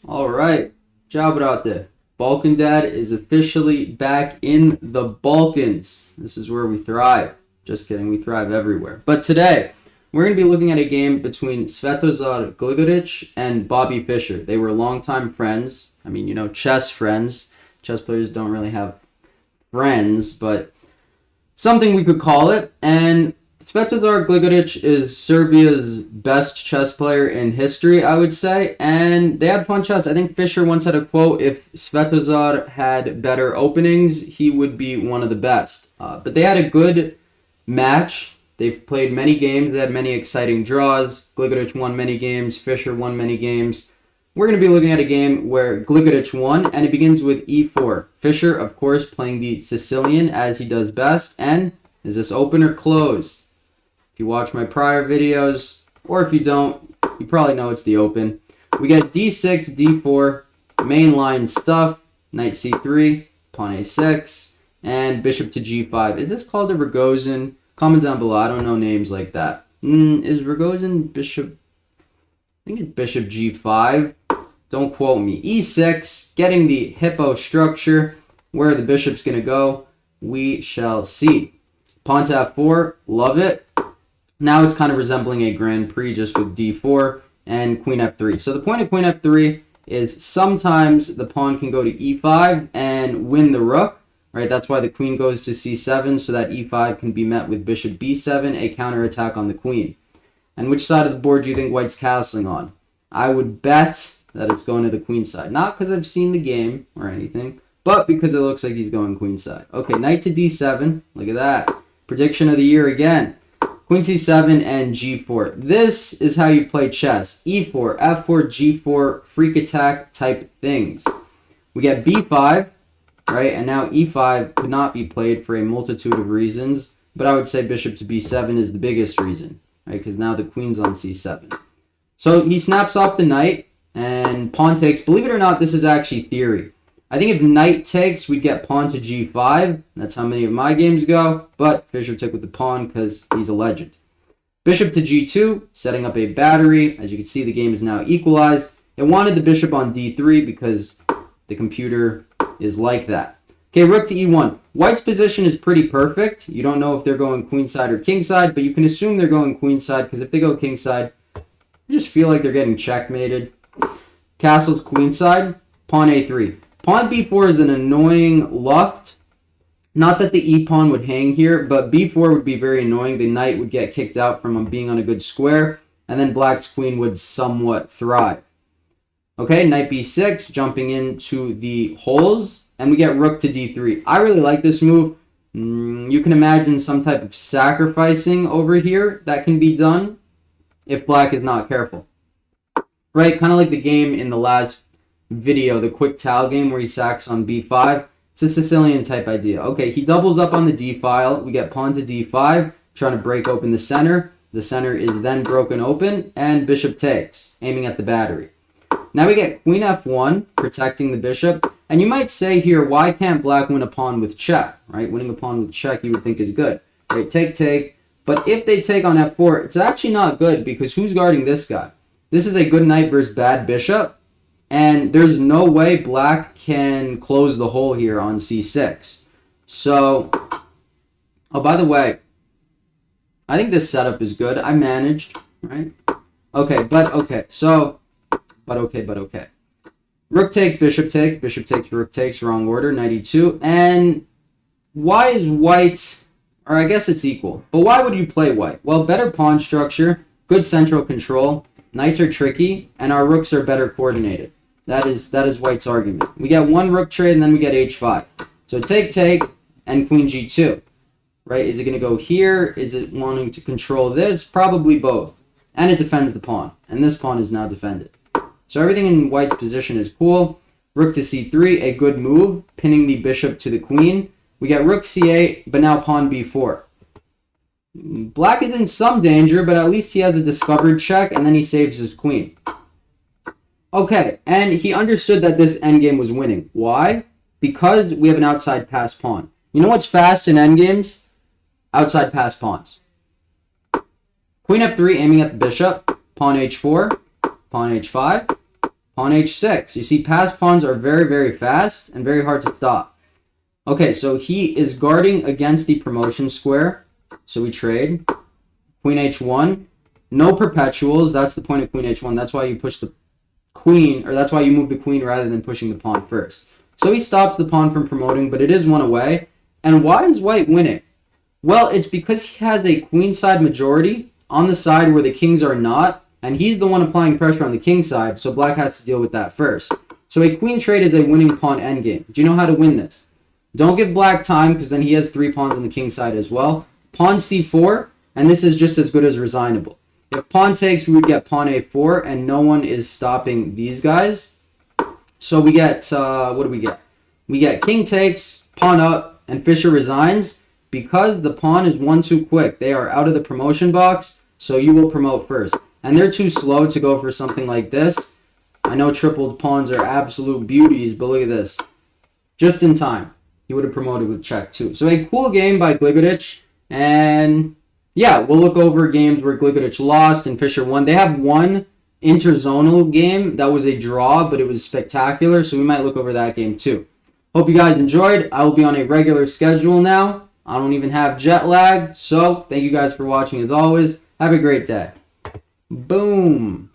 All right, ciao brate. Balkan Dad is officially back in the Balkans. This is where we thrive. Just kidding, we thrive everywhere. But today, we're going to be looking at a game between Svetozar Gligoric and Bobby Fischer. They were longtime friends. I mean, chess friends. Chess players don't really have friends, but something we could call it. And Svetozar Gligoric is Serbia's best chess player in history, I would say, and they had fun chess. I think Fischer once had a quote, if Svetozar had better openings, he would be one of the best. But they had a good match. They've played many games. They had many exciting draws. Gligoric won many games. Fischer won many games. We're going to be looking at a game where Gligoric won, and it begins with e4. Fischer, of course, playing the Sicilian as he does best, and is this open or closed? If you watch my prior videos, or if you don't, you probably know it's the open. We get d6, d4, mainline stuff, knight c3, pawn a6, and bishop to g5. Is this called a Rogozin? Comment down below. I don't know names like that. Is Rogozin bishop? I think it's bishop g5. Don't quote me. e6, getting the hippo structure. Where the bishop's going to go, we shall see. Pawn to f4, love it. Now it's kind of resembling a Grand Prix just with d4 and queen f3. So the point of queen f3 is sometimes the pawn can go to e5 and win the rook, right? That's why the queen goes to c7 so that e5 can be met with bishop b7, a counterattack on the queen. And which side of the board do you think white's castling on? I would bet that it's going to the queen side. Not because I've seen the game or anything, but because it looks like he's going queen side. Okay, knight to d7. Look at that. Prediction of the year again. Queen c7 and g4. This is how you play chess. e4, f4, g4, freak attack type things. We get b5, right? And now e5 could not be played for a multitude of reasons, but I would say bishop to b7 is the biggest reason, right? Because now the queen's on c7. So he snaps off the knight and pawn takes. Believe it or not, this is actually theory. I think if knight takes, we'd get pawn to g5. That's how many of my games go. But Fischer took with the pawn because he's a legend. Bishop to g2, setting up a battery. As you can see, the game is now equalized. It wanted the bishop on d3 because the computer is like that. Okay, rook to e1. White's position is pretty perfect. You don't know if they're going queenside or kingside, but you can assume they're going queenside because if they go kingside, you just feel like they're getting checkmated. Castle's queenside, pawn a3. Pawn b4 is an annoying luft. Not that the e-pawn would hang here, but b4 would be very annoying. The knight would get kicked out from being on a good square, and then black's queen would somewhat thrive. Okay, knight b6, jumping into the holes, and we get rook to d3. I really like this move. You can imagine some type of sacrificing over here that can be done if black is not careful. Right, kind of like the game in the last video, the quick towel game where he sacks on b5. It's a Sicilian type idea. Okay, he doubles up on the d file. We get pawn to d5, trying to break open the center. The center is then broken open, and bishop takes, aiming at the battery. Now we get queen f1, protecting the bishop. And you might say here, why can't black win a pawn with check? Right, winning a pawn with check you would think is good. Right, take. But if they take on f4, it's actually not good because who's guarding this guy? This is a good knight versus bad bishop. And there's no way black can close the hole here on c6. So, oh, by the way, I think this setup is good. I managed, right? Okay, but okay. Rook takes, bishop takes, rook takes, wrong order, knight e2. And why is white, or I guess it's equal, but why would you play white? Well, better pawn structure, good central control, knights are tricky, and our rooks are better coordinated. That is white's argument. We get one rook trade, and then we get h5. So take, and queen g2. Right? Is it going to go here? Is it wanting to control this? Probably both. And it defends the pawn. And this pawn is now defended. So everything in white's position is cool. Rook to c3, a good move, pinning the bishop to the queen. We get rook c8, but now pawn b4. Black is in some danger, but at least he has a discovered check, and then he saves his queen. Okay, and he understood that this endgame was winning. Why? Because we have an outside pass pawn. You know what's fast in endgames? Outside pass pawns. Queen f3, aiming at the bishop. Pawn h4. Pawn h5. Pawn h6. You see, passed pawns are very, very fast and very hard to stop. Okay, so he is guarding against the promotion square. So we trade. Queen h1. No perpetuals. That's the point of queen h1. That's why you push the queen, or that's why you move the queen rather than pushing the pawn first. So he stopped the pawn from promoting, but it is one away. And why is white winning? Well, it's because he has a queenside majority on the side where the kings are not, and he's the one applying pressure on the king side, so black has to deal with that first. So a queen trade is a winning pawn endgame. Do you know how to win this? Don't give black time, because then he has 3 pawns on the king side as well. Pawn c4, and this is just as good as resignable. If pawn takes, we would get pawn a4, and no one is stopping these guys. So we get, what do we get? We get king takes, pawn up, and Fischer resigns. Because the pawn is 1 too quick, they are out of the promotion box, so you will promote first. And they're too slow to go for something like this. I know tripled pawns are absolute beauties, but look at this. Just in time. He would have promoted with check too. So a cool game by Gligoric. And yeah, we'll look over games where Gligoric lost and Fischer won. They have one interzonal game that was a draw, but it was spectacular. So we might look over that game too. Hope you guys enjoyed. I will be on a regular schedule now. I don't even have jet lag. So thank you guys for watching as always. Have a great day. Boom.